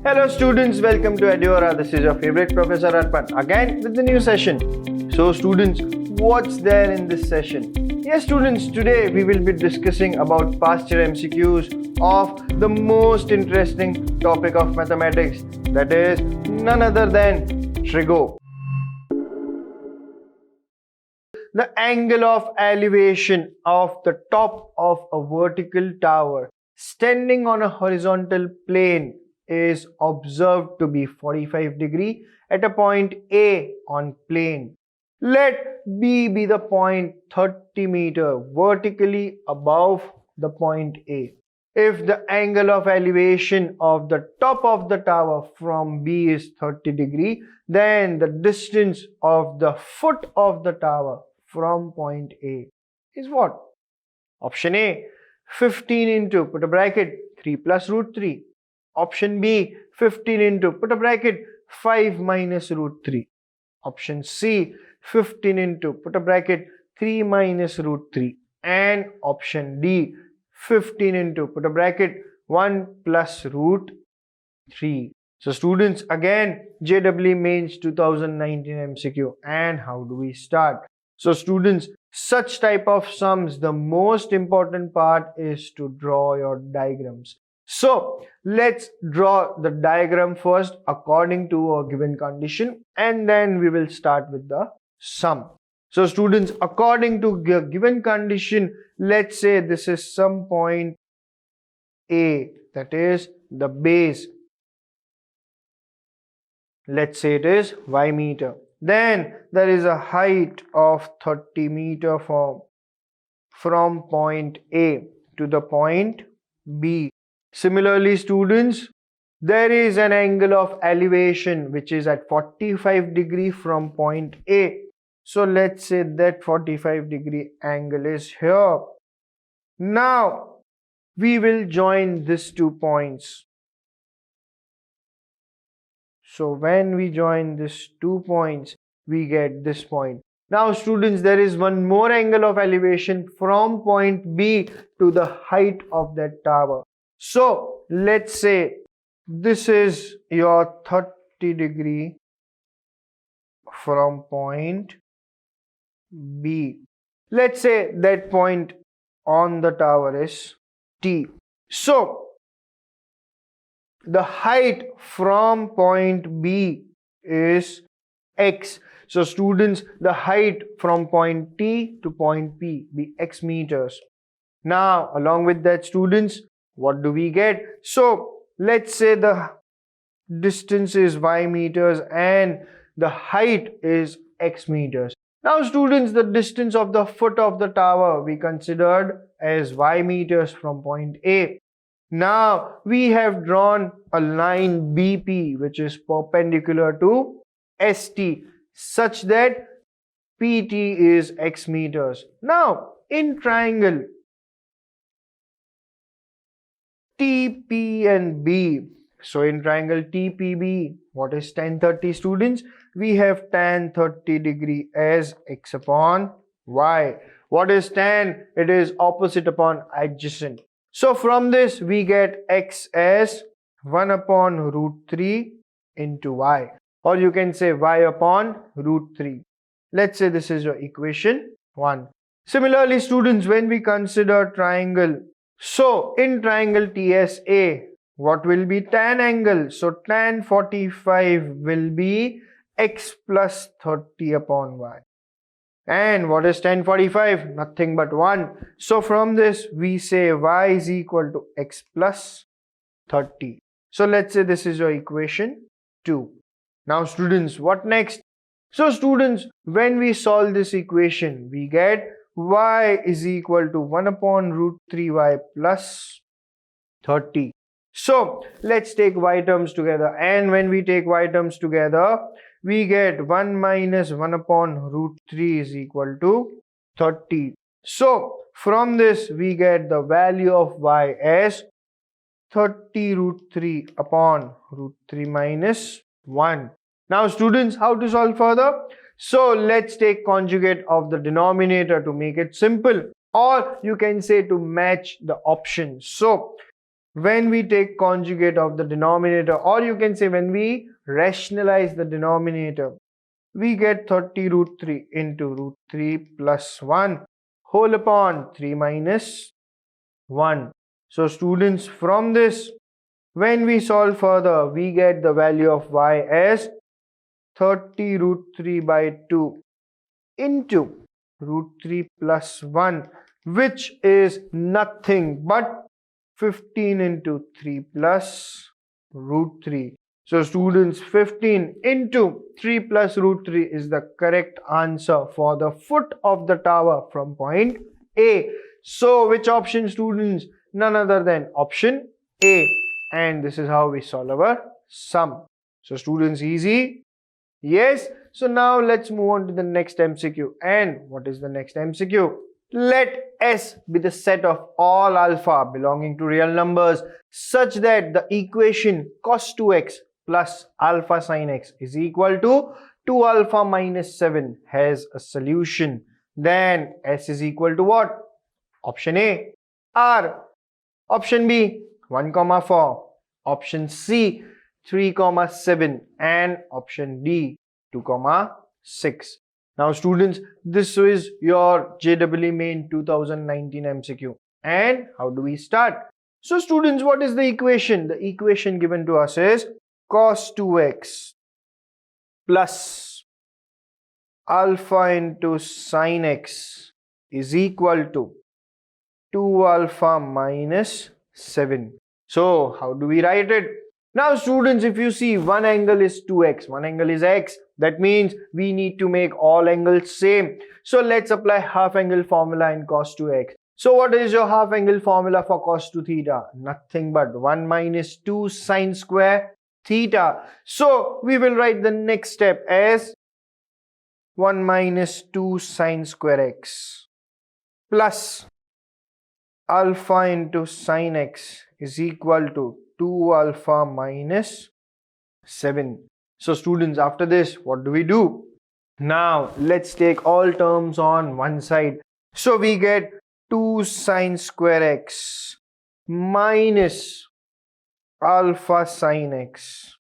Hello students, welcome to Eduauraa. This is your favorite Professor Arpan again with the new session. So students, what's there in this session? Yes students, today we will be discussing about past year MCQs of the most interesting topic of mathematics, that is none other than trigo. The angle of elevation of the top of a vertical tower standing on a horizontal plane is observed to be 45 degree at a point A on plane. Let B be the point 30 meter vertically above the point A. If the angle of elevation of the top of the tower from B is 30 degree, then the distance of the foot of the tower from point A is what? Option A, 15 into, put a bracket, 3 plus root 3. Option B, 15 into, put a bracket, 5 minus root 3. Option C, 15 into, put a bracket, 3 minus root 3. And option D, 15 into, put a bracket, 1 plus root 3. So students, again, JEE Mains 2019 MCQ. And how do we start? So students, such type of sums, the most important part is to draw your diagrams. So let's draw the diagram first according to a given condition, and then we will start with the sum. So students, according to the given condition, let's say this is some point A, that is the base. Let's say it is y meter. Then there is a height of 30 meter from point A to the point B. Similarly, students, there is an angle of elevation which is at 45 degree from point A. So let's say that 45 degree angle is here. Now we will join these 2 points. So when we join these 2 points, we get this point. Now students, there is one more angle of elevation from point B to the height of that tower. So let's say this is your 30 degree from point B. Let's say that point on the tower is T. So the height from point B is x. So students, the height from point T to point P be x meters. Now along with that students, what do we get? So let's say the distance is y meters and the height is x meters. Now students, the distance of the foot of the tower we considered as y meters from point A. Now we have drawn a line BP which is perpendicular to ST such that PT is x meters. Now in triangle TP and B, so in triangle TPB, what is tan 30 students? We have tan 30 degree as x upon y. What is tan? It is opposite upon adjacent. So from this we get x as 1 upon root 3 into y, or you can say y upon root 3. Let's say this is your equation 1. Similarly students, when we consider triangle, so in triangle TSA, what will be tan angle? So tan 45 will be x plus 30 upon y. And what is tan 45? Nothing but 1. So from this we say y is equal to x plus 30. So let's say this is your equation 2. Now students, what next? So students, when we solve this equation, we get y is equal to 1 upon root 3y plus 30. So let's take y terms together, and when we take y terms together, we get 1 minus 1 upon root 3 is equal to 30. So from this we get the value of y as 30 root 3 upon root 3 minus 1. Now students, how to solve further? So let's take conjugate of the denominator to make it simple, or you can say to match the options. So when we take conjugate of the denominator, or you can say when we rationalize the denominator, we get 30 root 3 into root 3 plus 1 whole upon 3 minus 1. So students, from this, when we solve further, we get the value of y as 30 root 3 by 2 into root 3 plus 1, which is nothing but 15 into 3 plus root 3. So students, 15 into 3 plus root 3 is the correct answer for the foot of the tower from point A. So which option, students? None other than option A. And this is how we solve our sum. So students, easy? Yes. So now let's move on to the next MCQ. And what is the next MCQ? Let S be the set of all alpha belonging to real numbers such that the equation cos 2x plus alpha sin x is equal to 2 alpha minus 7 has a solution. Then S is equal to what? Option A, R. Option B, 1, 4. Option C, 3, 7. And option D, 2, 6. Now students, this is your JEE Main 2019 MCQ. And how do we start? So students, what is the equation? The equation given to us is cos 2x plus alpha into sin x is equal to 2 alpha minus 7. So how do we write it? Now students, if you see, one angle is 2x, one angle is x. That means we need to make all angles same. So let's apply half angle formula in cos 2x. So what is your half angle formula for cos 2 theta? Nothing but 1 minus 2 sine square theta. So we will write the next step as 1 minus 2 sine square x plus alpha into sin x is equal to 2 alpha minus 7. So students, after this, what do we do? Now let's take all terms on one side. So we get 2 sine square x minus alpha sin x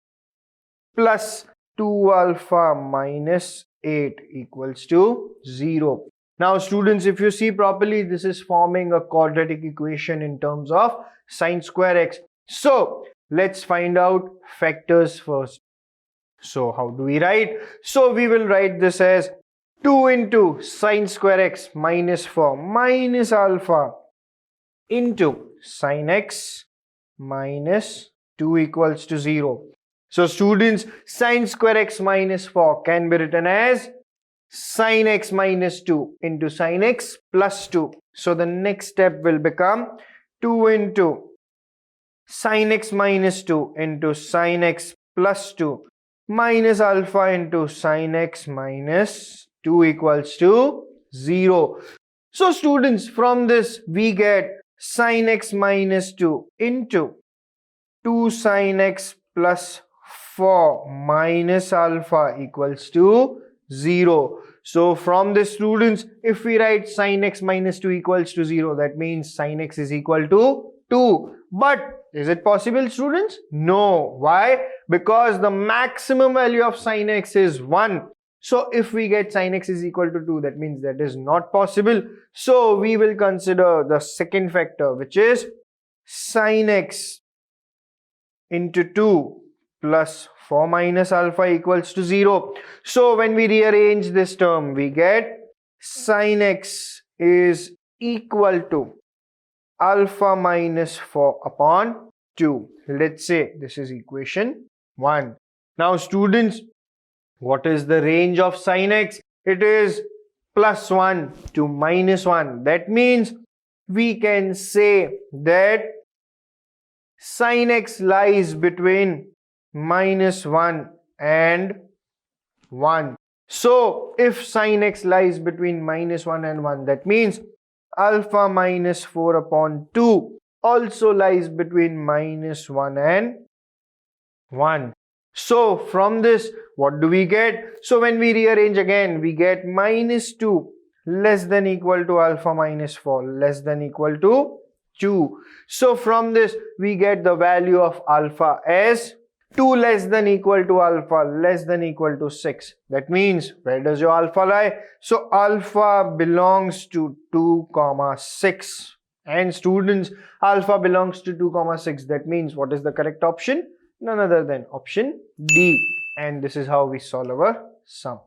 plus 2 alpha minus 8 equals to 0. Now students, if you see properly, this is forming a quadratic equation in terms of sine square x. So let's find out factors first. So how do we write? So we will write this as 2 into sine square x minus 4 minus alpha into sin x minus 2 equals to 0. So students, sine square x minus 4 can be written as sin x minus 2 into sin x plus 2. So the next step will become 2 into sin x minus 2 into sin x plus 2 minus alpha into sin x minus 2 equals to 0. So students, from this we get sin x minus 2 into 2 sin x plus 4 minus alpha equals to 0. So from this, students, if we write sin x minus 2 equals to 0, that means sin x is equal to 2. But is it possible, students? No. Why? Because the maximum value of sin x is 1. So if we get sin x is equal to 2, that means that is not possible. So we will consider the second factor, which is sin x into 2 plus 4 minus alpha equals to 0. So when we rearrange this term, we get sin x is equal to alpha minus 4 upon 2. Let's say this is equation 1. Now students, what is the range of sin x? It is plus 1 to minus 1. That means we can say that sin x lies between minus 1 and 1. So if sin x lies between minus 1 and 1, that means alpha minus 4 upon 2 also lies between minus 1 and 1. So from this, what do we get? So when we rearrange again, we get minus 2 less than equal to alpha minus 4 less than equal to 2. So from this we get the value of alpha as 2 less than equal to alpha less than equal to 6. That means where does your alpha lie? So alpha belongs to 2 comma 6. And students, alpha belongs to 2 comma 6. That means what is the correct option? None other than option D. And this is how we solve our sum.